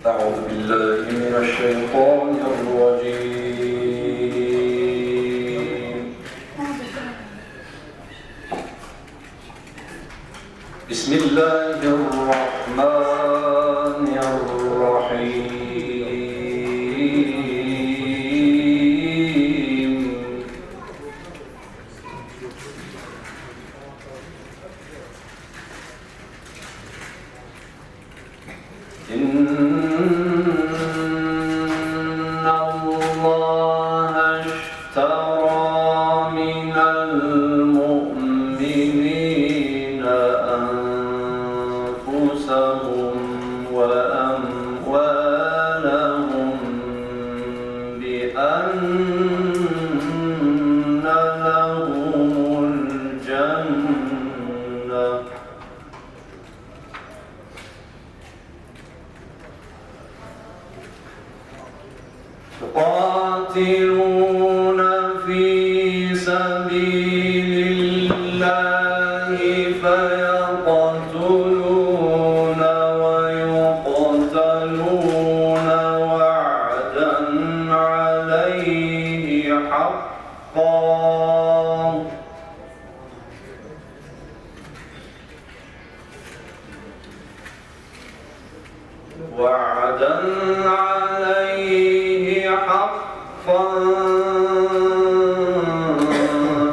أعوذ بالله من الشيطان الرجيم. بسم الله الرحمن الرحيم. إن الله اشترى من المؤمنين أنفسهم وأموالهم بأن لهم الجنة يقاتلون في سبيل الله فيقتلون ويقتلون وعدا عليه حقا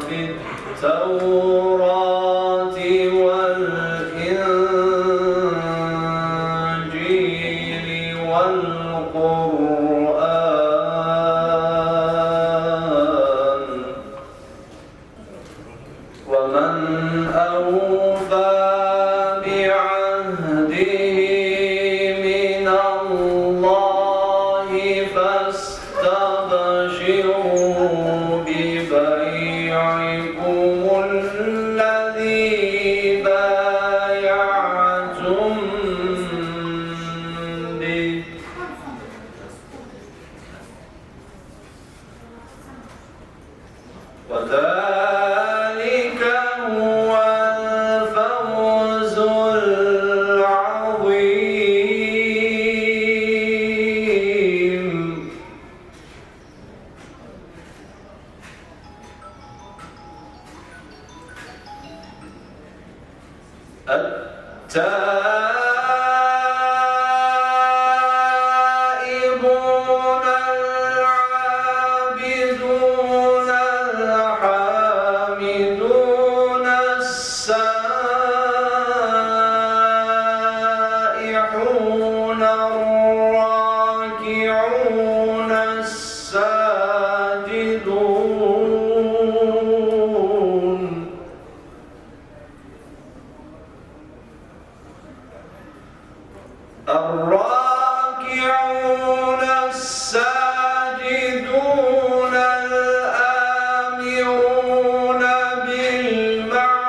في التوراة والإنجيل والقرآن ومن أوفى بعهده من الله فاستبشروا ببيعكم الذي بايعتم به وذلك هو الفوز العظيم. التائبون العابدون الحامدون السائحون الراكعون الساجدون الراكعون الساجدون الآمرون بالمعروف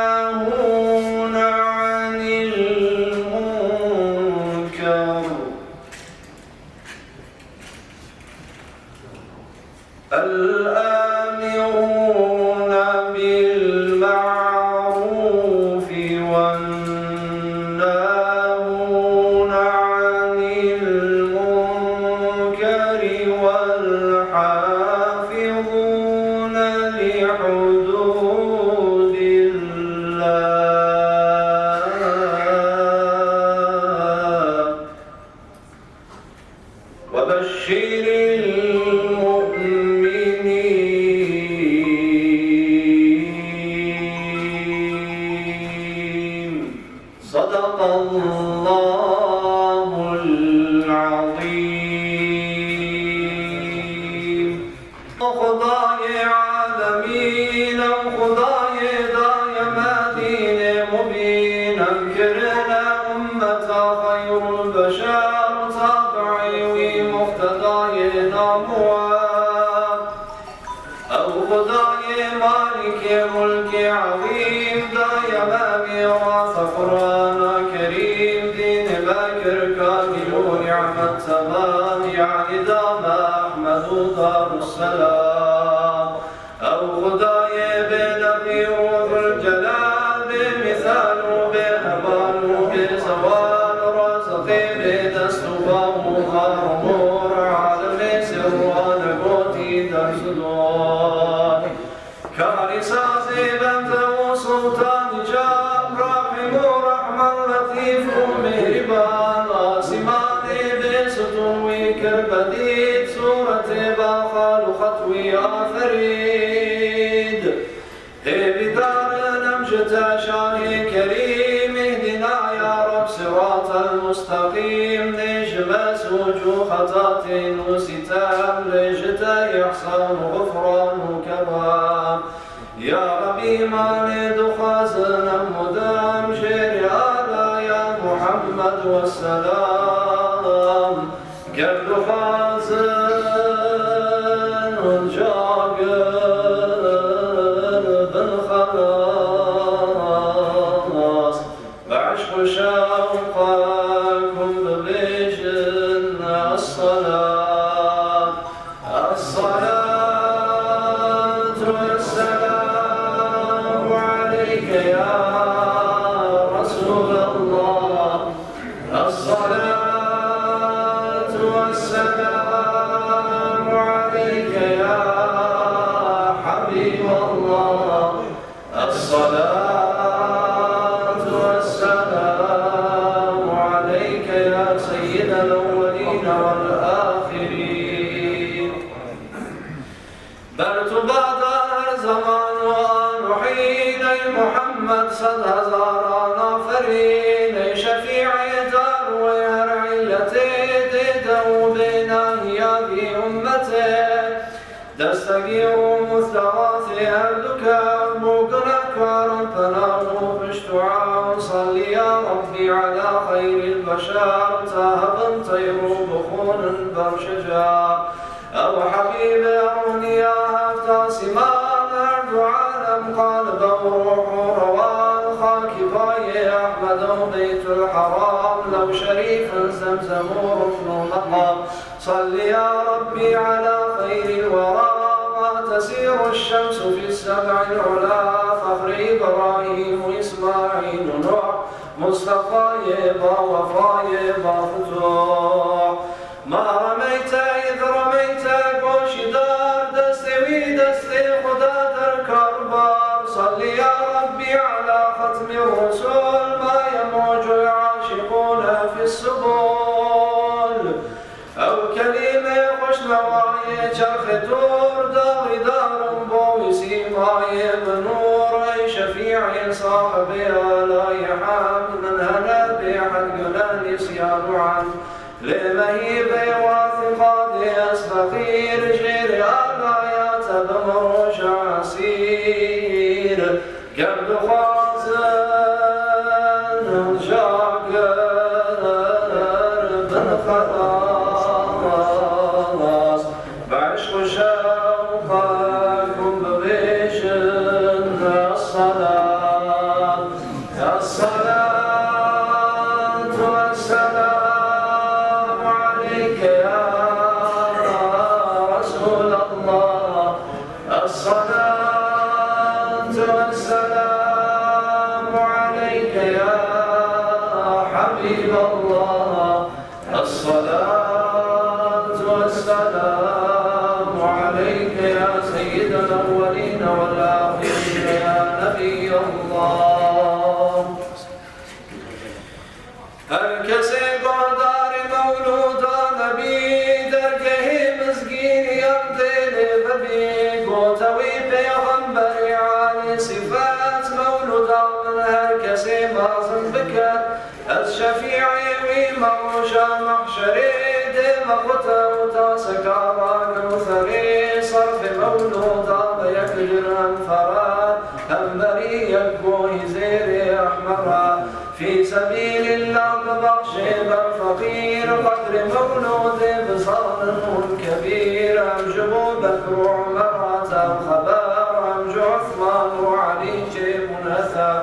والناهون عن المنكر الآمرون بالمعروف والناهون عن المنكر والحافظون لحدود الله وبشر المؤمنين. صدق الله العظيم. خدای عالمینم خدای دایمدین مبینم کرنا امتا خیر البشر تابعی وی مقتدای نامواد او خدای مالک ملک عظیم دایم میراث قرآن کریم دین بکر کامل و نعمت تمام یعنی دام احمد و دار السلام او خدای بنبی و ذوالجلال رحيم رحمن لطيف مهربان آسمان بستروي كربديد سورة باخال خطوي يا فريد بدار نمجة شاني كريم اهدنا يا رب صراط المستقيم نجم سوجو خطات وستام لجتا يحسن غفران كبام يا ربي ما ندخزنا مدام جري على يا محمد والسلام قبل خازن والجاقل بالخلاص بعشق شوقكم ببيجن الصلاة والسلام عليك يا رسول الله الصلاة والسلام عليك يا حبيب الله الصلاة والسلام عليك يا سيد الأولين والآخرين برت بعد زمان وآن حين محمد صد هزاران فرين شفيعي دار ويهر علتي ديدو بينا يا في أمتي دستقير مثلغاثي أهلك موقنك ربنا بشتعا صلي يا ربي على خير البشر تهبا طير بخون برشجا أو حبيب أروني هفتا سمان أرض عالم قلب وروح روان خاك باي أحمد بيت الحرام لو شريف زمزم ركن مقام صل يا ربي على خير الورى ما تسير الشمس في السبع العلا فخر إبراهيم إسماعيل نوح مصطفى يبا وفا يبا فتوح ما رميت إذ رميت قوش دار دستوي دستي خدا در كربار صل يا ربي على ختم الرسول ما يموج العاشقون في السبل أو كلمة خوش نوايا چرخ دور داغي دار بوي سيماي بنور أي شفيعي صاحبي آلاي حمد من هنا بحد قلال يسيان عنه لمهيب واثقات أسبقير جير آلايات بمروش عسير قبل خازن جاقر بالخلاص بعشق شوقكم ببيجن الصلاة والسلام عليك يا رسول الله الصلاة والسلام عليك يا حبيب الله الصلاة والسلام عليك يا سيد الأولين والآخرين يا نبي الله هر کسی گردار مولودا نبی درگه مزگینیم دل ببی گوتوی پیغمبری عالی صفات مولودا من هر کسی بازم بکر از شفیعی وی مغوشا محشری دل خطا و تا سکارا کوثری صرف مولودا بیک جرم فراد هم بری یکبوی زیر احمرا في سبيل الله ببخش بالفقير قدر مولود بصار كبير أمجو بكر عمرات الخبار أمجو عثمان وعلي جيب أثر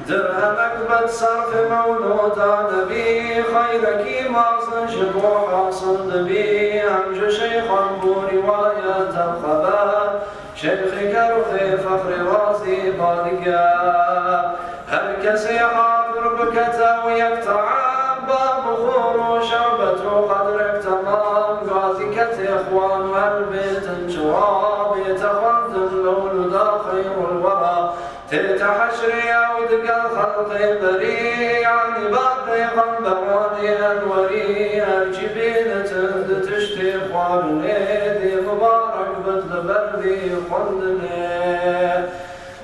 درهمك بتصرف مولود نبي خيرك مازن شبو حاصل دبي أمجو شيخ أبو رواية الخبر شيخك رخي فخر رازي بالقا هل كسي حاضر بكتا ويكتعب باب خور شربة قدرك تمام غازكة إخوان والبيت الجواب يتخذ المولد خير الورى تلت حشري ودق الخلق بري يعني باقي غنبراني أنوري الجبينة تشتي خواني مبارك بدل بردي خندني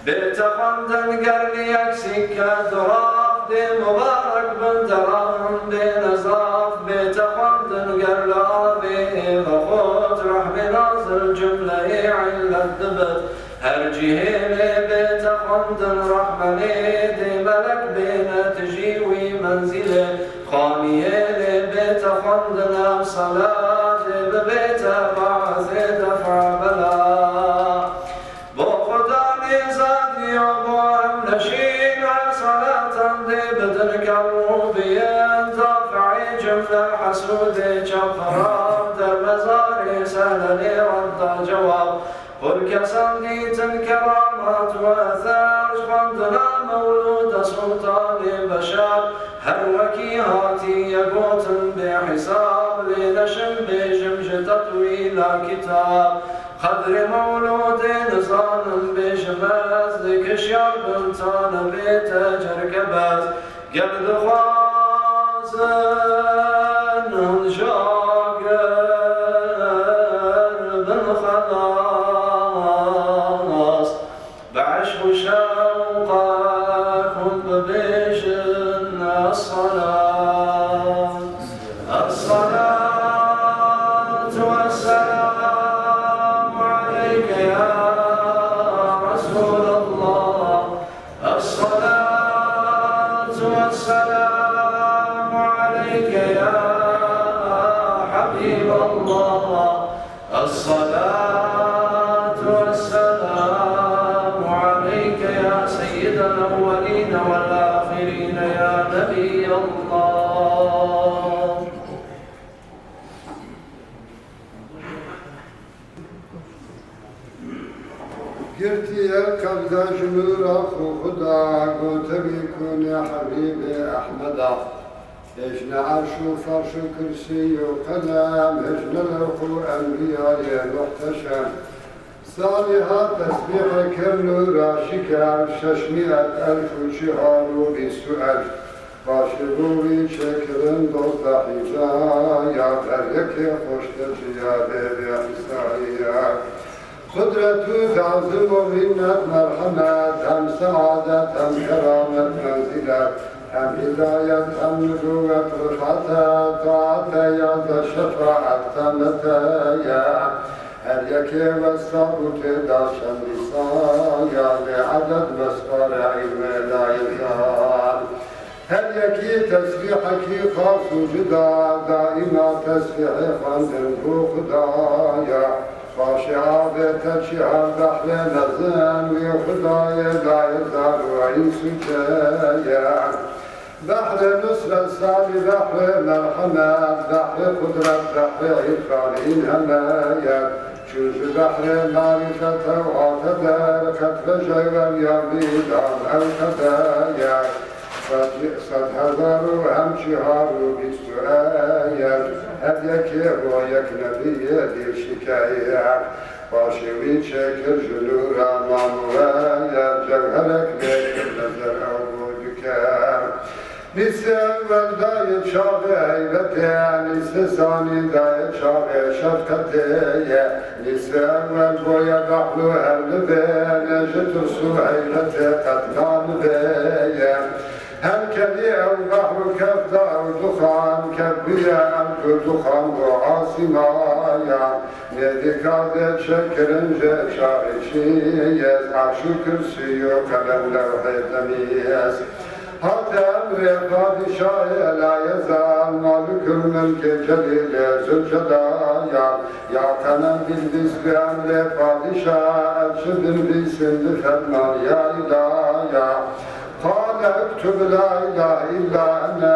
بيت خندن قرني أكسيك دراف دي مبارك بندران بين أزراف بيت خندن قرل أبي فخوت رحمي نازل جملة علا الدبت هرجيهيلي بيت خندن رحمني دي ملك بين تجيوي منزلي خانيهيلي بيت خندن صلاة ببيت بعث دفع بلا بوخداني زادي أبو أمنشين صلاة دي بدن كروبيان دافعي جملة حسودي جفران در مزاري سهلني رد الجواب قل كسندي كرامات وآثار خندنا مولود سلطان بشار هروكي هاتي يقوت بحساب لنشم بجمج تطويل كتاب قدر مولود نظام بجماز لكشيار بنتان بتجر كباز قبل خوازن هنشاقر بالخلاص بعشق شوقك ببيشن الصلاة والسلام عليك يا رسول الله الصلاة والسلام عليك يا حبيب الله الصلاة والسلام عليك يا سيد الأولين والآخرين يا نبي الله قلتي يا قبضة جنور أخو خدا قلت بيكون يا حبيبي أحمدا إجنا عرش وفرش كرسي وقلم إجنا الأخو أنبياء محتشم صالحات تسبيحك النور شكر 600,000 وشهار وبسؤال باشروی شکرن دوست حجایا درک خوشت جیاده حسایا قدرت تعظیم و منت مرحمت هم سعادت هم کرامت منزلت هم هدایت هم نبوت رفعت طاعت یاد شفاعت تمتایا هر یکی وسط داشتن لیسایا لعدد مسئار علم لا یزال هر یکی تسبیحکی خاص و جدا دائما تسبیح خواندن رو خدایا باشه عابت چهار بحر نزن و خدای لا یزال و این سجایا بحر نصر سالی بحر مرحمت بحر قدرت بحر عرفان این همایت چوز بحر معرفت و عاقدر قطر جوال یا بیدان او خدایت 100,000 و همچهار و 20 آیت هر یکی و یک نبی دیر شکایت باشوی چکر جلور امان و آیت جوهرک لیکن نظر او بودکر نیست اول دای چاق عیبته نیست ثانی دای چاق شفقته نیست اول باید بحلو هر لبه نجت و سو عیبت قتلان به هر کلی او بحر کفده او دخان کبیه او دخان و آسیمایا ندکاده چکرنج شارشیز عرشو کرسی و قلم لوح زمیز حتی امر پادشاه لا یزال مالک الملک جلیل زلجلایا یا کنم بلدیس به امر پادشاه ارش بلدیسن فرمان یا الهیا قال اكتب لا اله الا انا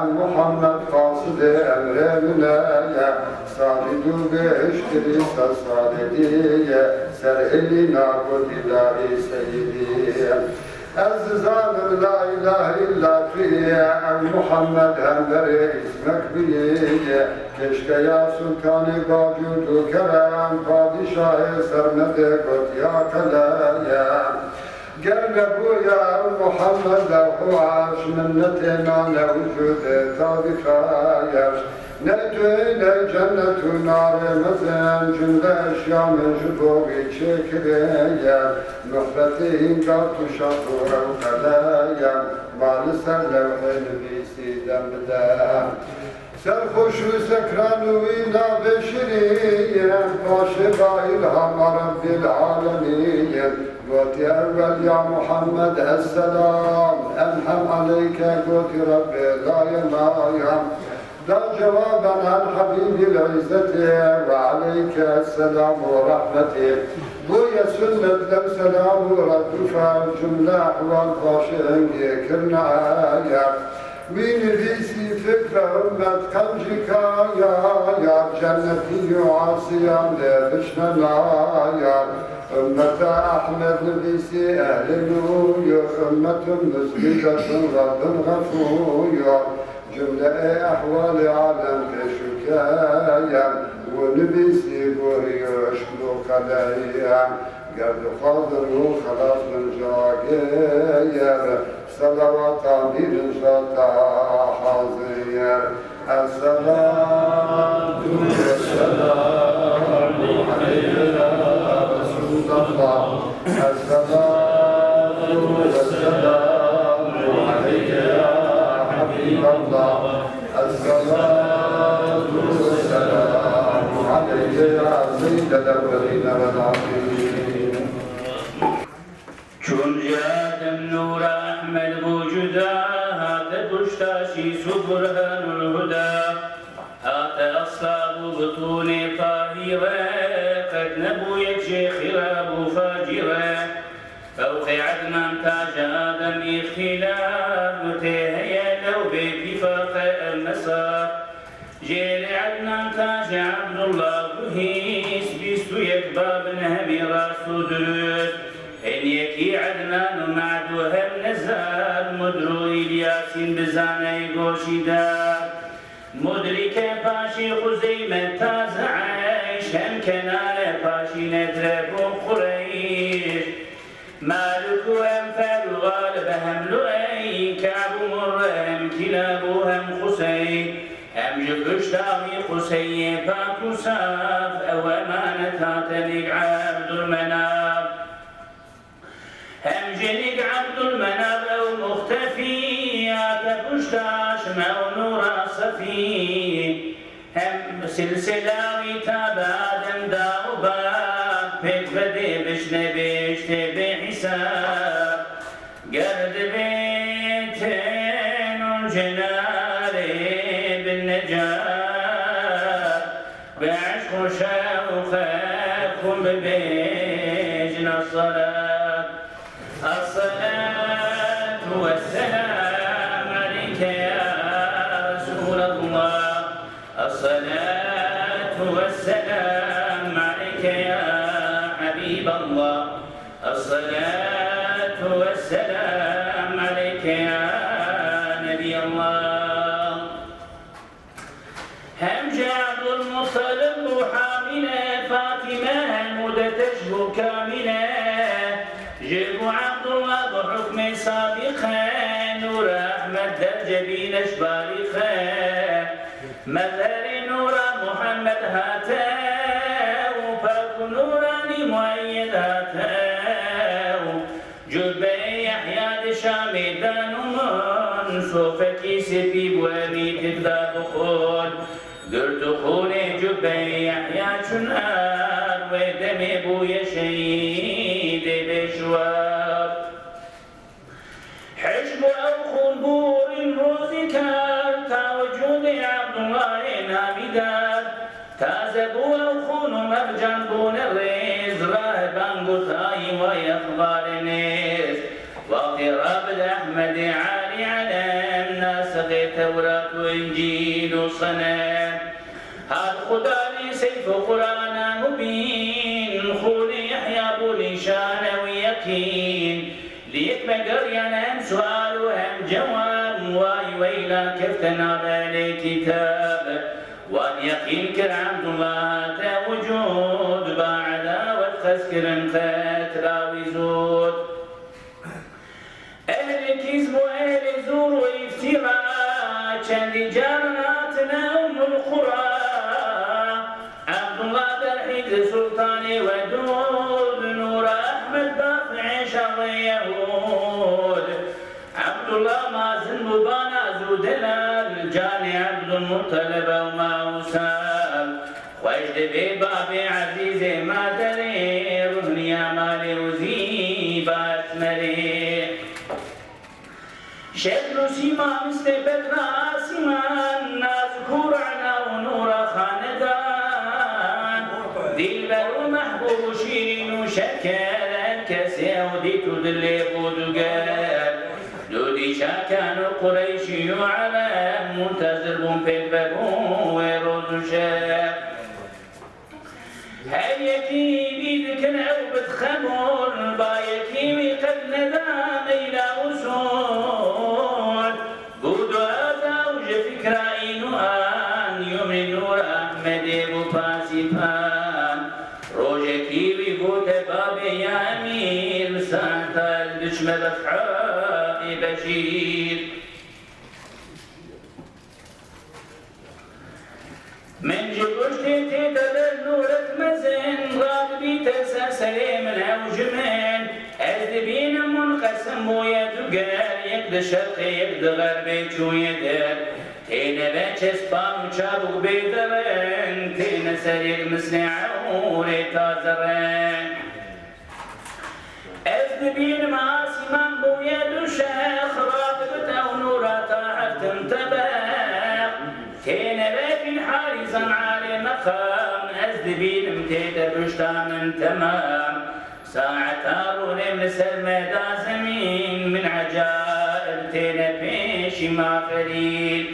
ام محمد قاصد امر منايا ساجدوا باشتري صالدي سرهلي نعبد الهي سيدي عزيزان لا اله الا فيه ام محمد همبر اسمك بيه كشك يا سلطان باجود وكرم پادشاه سرمد قد يا كلايا قال ابويا محمد لو عاش منتنا لوجود طائفة نجينا جنة ونار مثلا جملة اشياء من جبوبي شكريا محبتين قط شطورا وخلايا ما نسأل لوحين بيسي دمدا سرخوش وسكران وينا بشريا وشبع الهم رب العالمين قلت يا أول يا محمد السلام أنحم عليك قلت ربي لا يمايا دا جوابا عن حبيب العزة وعليك السلام ورحمته بويا سنة لو سلام ورد فالجملة أحوال خاشعين يكرنا آية من ريسي فكرة أمة خمجكا يا جنتي عاصيا لبشنا الآية أمة أحمد نبيسي أهل نويا أمة مسجدة رب غفويا جملة أحوال عالم كشكايا ونبيسي بوري أشكلو خلايا قد خاضر وخلاص من جاقيا صلوات أمير جاتا حاضر الصلاة والسلام عليك يا رسول الله الصلاة والسلام عليك يا حبيب الله الصلاة والسلام عليك يا سيد الأولين والآخرين چون جادم نور احمد بوجودا هات بشتاشي سبرهن الهدى هات اصحاب بطون طاهرة قد نبويت شيخ ابو فاجرة فوق عدنان تاج ادم اختلاف متهيا لو باتفاق المسار جيل عدنان تاج عبد الله بهيس بيستو يكباب نهمي راسو دروس إن يكي عدنان ومعدوها النزال مدرو إلياسين بزاني قوشيدا مدرك باشي خزيمة تازعيش هم كنال باشي ندرب قريش مالك وأنفال الغالب هم لؤي كعب مرهم كلابهم خسي هم جبش داوي خسي باكو ساف أو أمانة هاتنك عبد المناف هم جنك عبد المناب أو مختفي يا كبشتاش مو نور صفي هم سلسلاوي تابادن داوبا بيت بدي بشنبيش تبي حساب قرد بيتين وجناري بالنجاة بعشق شوخكم ببيجنا الصلاة الصلاة والسلام عليك يا رسول الله الصلاة والسلام عليك يا حبيب الله الصلاة والسلام عليك يا نبي الله هم عبد المطلب حاملة فاطمة المدة تشبه كاملة جيبوا عبد الله بحكم سابقا نور أحمد درجبين أشبارقا مثل نور محمد هاتا وفاق نوراني مؤيد هاتا جبي يحيى دشامي دانون صوفكي سبي بوابي تبدا بخون قلت خوني جبي يحيى شنار ودمي بويا شهيد بشوار حجب أو خنبور روزكار تا وجود عبد الله نامدار تازبو أو خون مرجان بون الريز راهبان قطاي ويخبار نيز واقراب الأحمد عالي علم ناسخ توراة وإنجيل وصنم هاد خداني سيف قرآن مبين خولي يحيى بولي شان ويقين ليك بقريان هم سؤال وهم جواب واي ويلا كفتنا بالي كتاب وان يقين كرعبد الله تا وجود بعد والتذكر انخات راوي زود شندي جارناتنا أم القرى عبد الله برحيد سلطاني ودود نور أحمد باقي شر يهود عبد الله مازن مبانا زودلال جاني عبد المطلب وما وسال وجد ببابي عزيزي ما دري رهني يا مالي وزيبات مري شكل سيما مثل بدر آسمان ناذكور عنا ونور خاندان دلبر ومحبوب شيرين وشكل الكسي وديت دلي بودقال دودي شاكان القريشي على منتظر في الباب ويروز شاك هيكي بيدك أو بتخمر بايكي قد ندام إلى وصول قودو هذا وجه فكرة إنوان يوم النور أحمد أبو فاسفان روجكي بيقوت بابي يا أمير سانتا الدشم بفعاء بشير من جبوشتي تدبر نورك مزن راقبي تسلسلي من هوجمين أزدبين منقسم ويدقال يقد شرقي يقد غربي شو يدر تينا باش اسبان وشابو بيدرين تينا سريق مسنع عوري تازرين أزدبين معاصي من بويد وشيخ راقبته ونورا طاعت تنتبه تينا باكي حارسا على مقام أزدبين متيدا بشتا من تمام ساعة هارون مسل مدى زمين من عجائب تينا بيشي ما فريد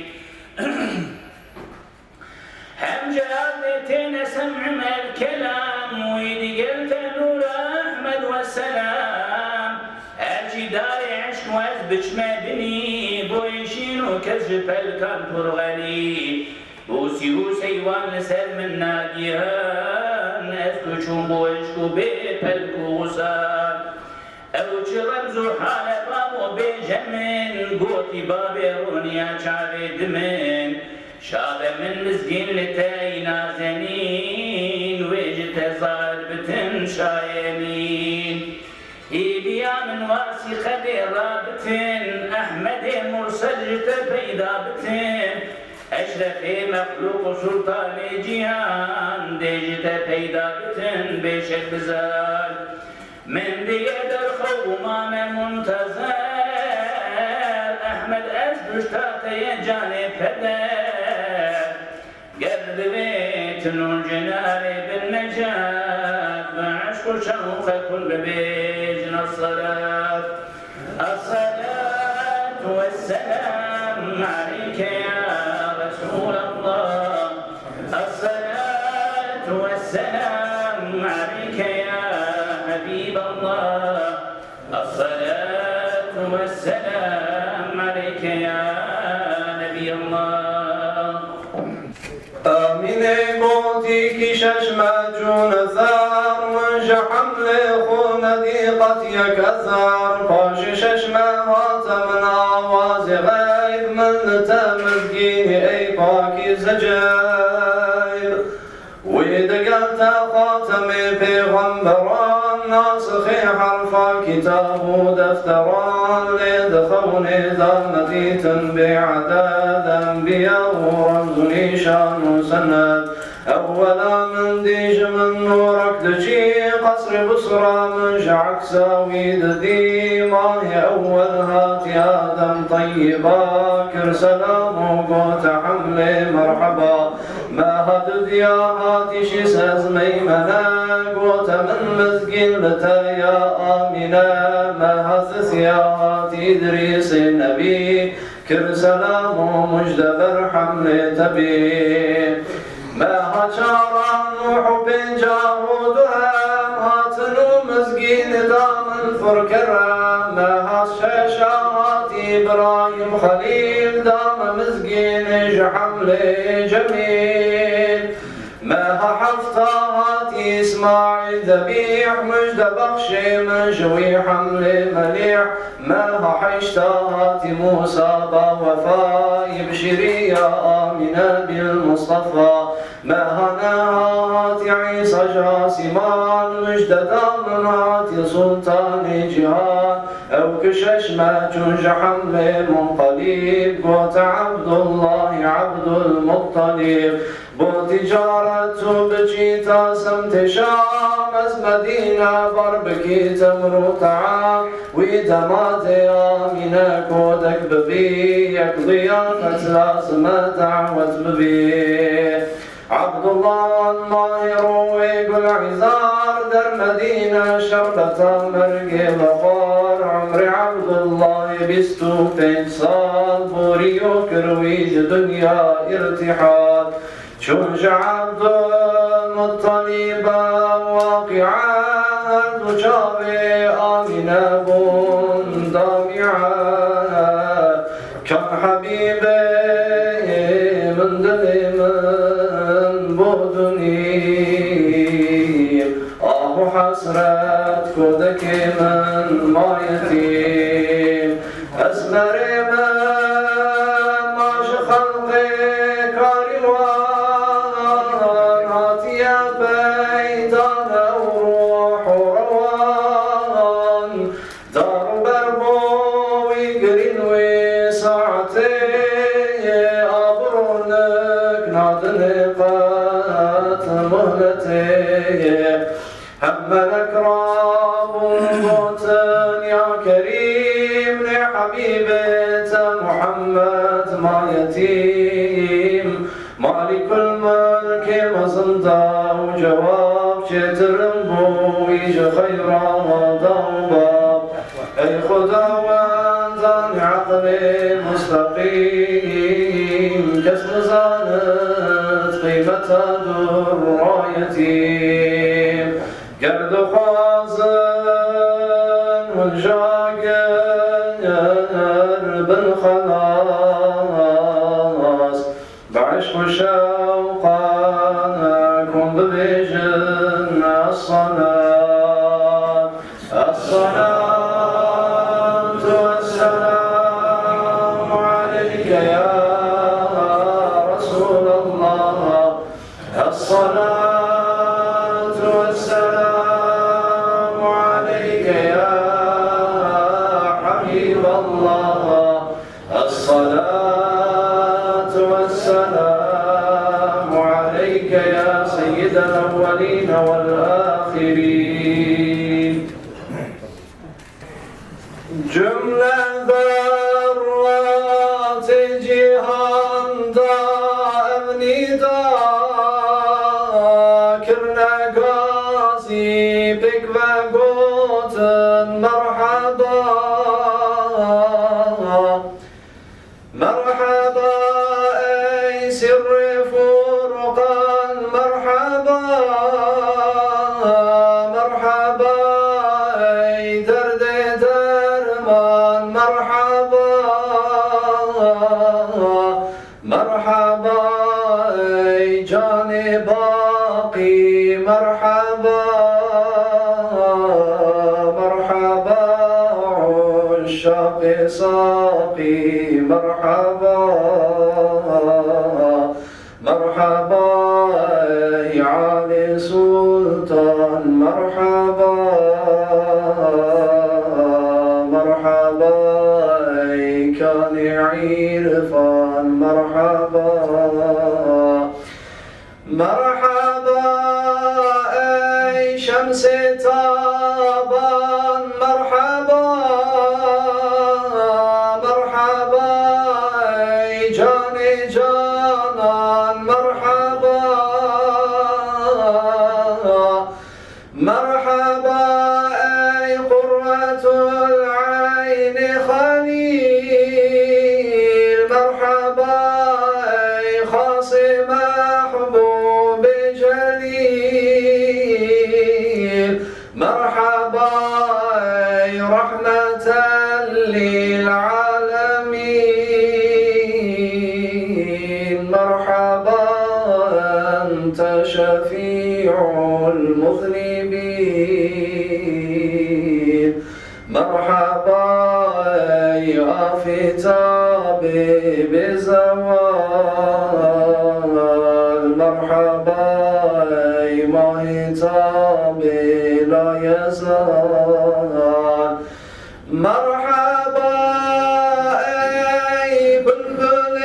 هم جاب تينا سمع ما الكلام ويدي قلت نور أحمد والسلام الجدار عشق وأزبش ما بني بويشين وكذب الكنتر غني بوسي وسيوان لسل من ناقيان أسكو شومبو وشكو بيب الكوسان أو رمزو حال بابو بيجمن قوتي بابي رونيا شعبي دمن شاب من مسكين لتاينا زنين ويجت صار بتن شايمين إيبيا من واسي خدي رابتن أحمد مرسل جت بيدا بتن أشرف مخلوق سلطان جيهان ديجت بيدا بتن بيشك بزال من ديد الخومام منتظر أحمد أسبشتات يجاني فدر قرد بيت الجنار بالنجاة بعشق شوق كل بيجن الصلاة والسلام عليك يا رسول الله الصلاة والسلام عليك يا حبيب الله الصلاة والسلام عليك يا نبي الله آمین گوتی کی ششم جون زار منش حمل خون دیقت یک ازار پاش ششم هات من آواز غیب من تمزگین ای پاکی زجیب ویدگلت خاتم پیغمبران ناسخ حرفا کتاب و دفتران لدخون دامتیت بعدد انبیاء و رمز نیشان و سند اولا من دیج من نورک دچی قصر بصرا من شعك ساويد دي ماه اول هاتي آدم طيبا كر سلام وقوت حمل مرحبا ما هدد يا هاتي شساز ميمنا قوت من مزقين لتا يا آمنا ما هثث يا هاتي إدريس النبي كر سلام ومجد حمل تبي ما هشارا نوح بن جاهود هاتنو مزقين دام الفركرة ما هشاشات إبراهيم خليل دام مزقين حمل جميل ما حفتها إسماعيل ذبيح مجد بخش منجوي حمل مليح ما حشتها موسى بوفاء بشري يا آمنة بالمصطفى ما هناهات عيسى جاسمان مجد دامنات سلطان جهان أو كشش ما جنج حمل منقلب قوت عبد الله عبد المطلب بوتجارة بجيتا سمت شام از مدينة بربكي تمر طعام ويدمات آمنة كودك ببيك ضيافة لازم دعوة ببي عبد الله الماهر ويقول عزار در مدينة شربة مرقي بخار عمري عبد الله بستو صال بوريو كرويج دنيا ارتحال شنج عبد المطلب واقعا الدجابي آمنة بن دامعا كان حبيبي من دلي من بودني حسرت كودك من ما يتيم أسمري ماش خلقي كاريوان هاتيا بيتان وروح وروان دار بربو ويقرين وساعتي أبرونك نادني قات مهلتي هم الأكرام بوتن يا كريم لحبيبة محمد ما يتيم مالك الملك مصندا وجواب شترمبو ويج خيرا ضوباب أي خدا وانزان عقلي مستقيم كسم زانت قيمة درايتي قرد خازن والجاقر بالخلاص بعشق شوقا كن ببيجن الصلاة والسلام عليك يا رسول الله الصلاة والسلام عليك يا حبيب الله الصلاة والسلام عليك يا سيد الأولين والآخرين جملة ذرات جهان دائم نداء كرنا قاسي بك وقوتن مرحبا مرحبا أي سر فرقان مرحبا مرحبا أي درد درمان مرحبا مرحبا أي جاني باقي مرحبا مرحبا عشاق ساقي مرحبا مرحبا أي علي سلطان مرحبا مرحبا أي كان عرفان مرحبا مرحبا أي شمس تابان مرحبا مرحبا أي جاني جانان مرحبا مرحبا أي قرة العين خليل ما في تعبي بزوال مرحبا ما هي تعبي لا يزال مرحبا أي بلبل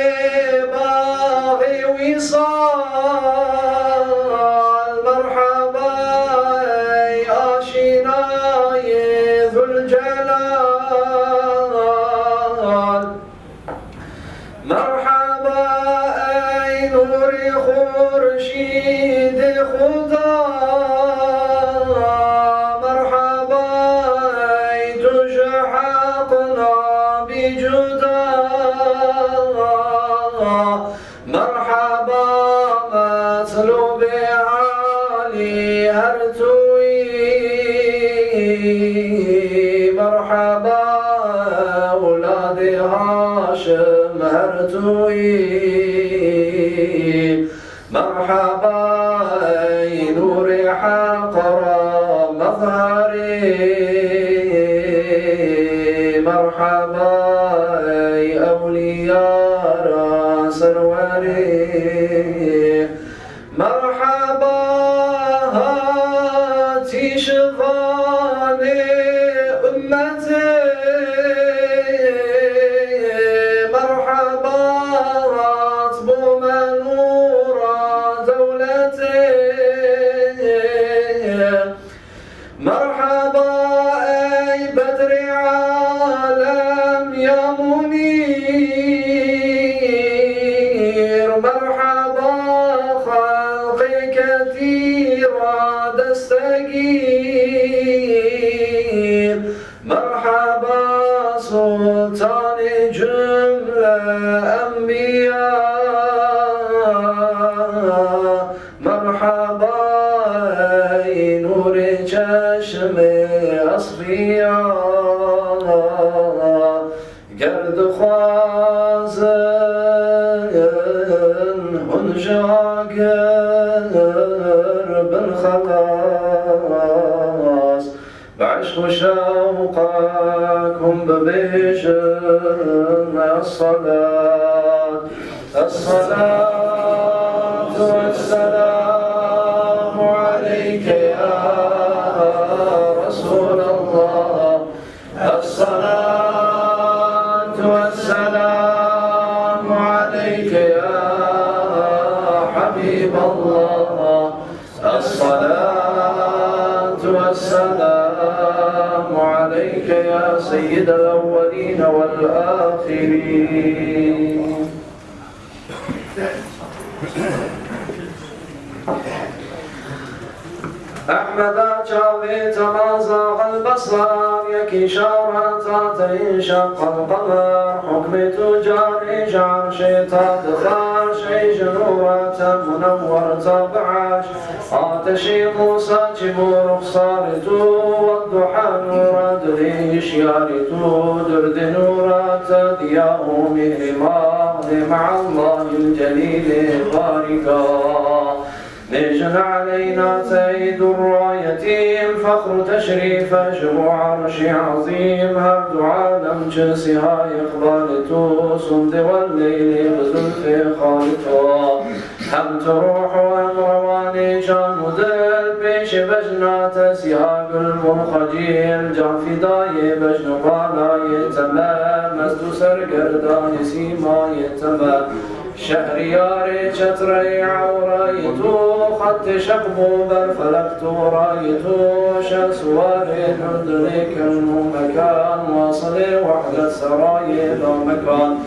باغي وصال مرحبا أي آشناي ذو الجلال مرحبا أي نور خورشيد خدا مرحبا أي تشحقنا بجدال مرحبا مطلوب علي هرتوي مرحبا أولاد هاشم هرتوي مرحبا أي نور حقرا مظهري مرحبا أي أولياء راس الوري مرحبا هاتي شظاني أمتي مرحبا رطب منورا دولتي مرحبا أي بدر عالم يا منير مرحبا خلقي كثيرا دستقير مرحبا سلطان جملة أنبياء مرحبا أي نور چشم أصفياء گرد خوازن هنجاگر بالخلاص بعشق شوقكم ببيجن الصلاة الصلاة والسلام عليك يا رسول الله الصلاة والسلام عليك يا حبيب الله الصلاة والسلام عليك يا سيد الأولين والآخرين أحمد جاوي تمازغ البصر يكي شارة تنشق القمر حكم تجاري جعل شيطان خاشي جنورة منور تبعش آتشي موسى جبور خسارتو والضحى نور دريش يارتو درد نورة دياه مهرما مع الله الجليل باركا نجن علينا سيد الرايتين فخر تشريف جمع عرش عظيم هرد عالم جنسها يقبالتو صمد والليل بزلف خالتو هم تروح وهم رواني جان مدل بيش بجنات سيها قلب خجيل جان فداي بجن بالاي تمام مزدو سرقردان سيما يتمام شهرياري شطري عورايتو خط شقبو برفلقتو رايتو شمس واري نردني كنو مكان واصلي وحدة سراي لو مكان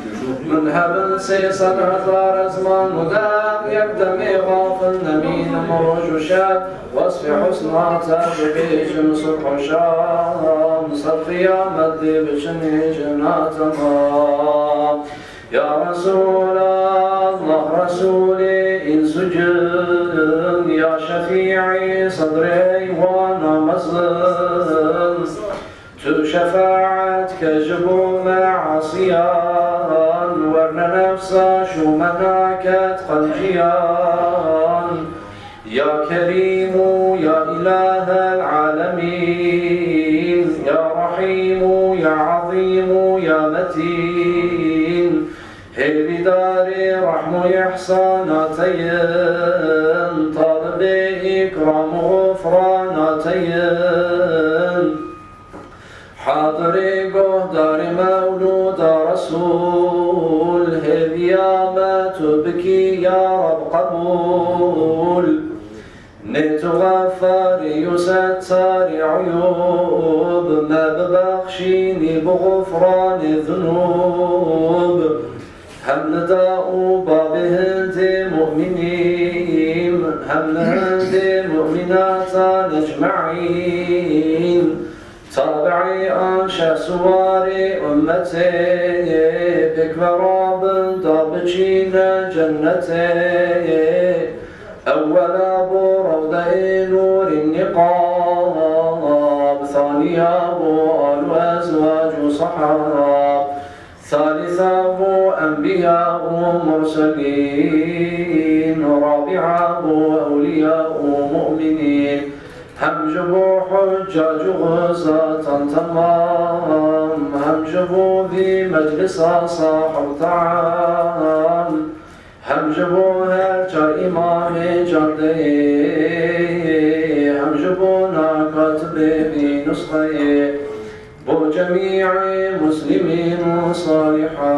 من هبل سيسن هزار زمان مدام يقدم غافل نمين مروج شاب وصف حسناته ببيجن صبح شام صفيا مدي بشني جنات ما يا رسول الله رسولي إن سجن يا شفيعي صدري وانا مظلم شفاعتك جبو معصيان ورنا نفسا شو مناكت قلجيان يا كريم يا إله العالمين يا رحيم يا عظيم يا متين داري رحم إحساناتين طالب إكرام غفراناتين حاضري قهدار مولود رسول هذيامة تبكي يا رب قبول نيت غفاري يستر عيوب ما ببخشيني بغفران الذنوب هم نداء بابهند مؤمنين هم نهند مؤمنات أجمعين تابعي أنشا سواري أمتي بك براب دابجينا جنتي أولا بو روضة نور النقاب ثانيا بو الأزواج صحاب ثالثا بو أنبياء مرسلين رابعا بو أولياء مؤمنين همجبوا حجاج غزاة تمام همجبوا في مجلس صاحب طعام همجبوا هرجا إمام جردي همجبونا كاتب بنسخي بو جميع مسلمين صالحا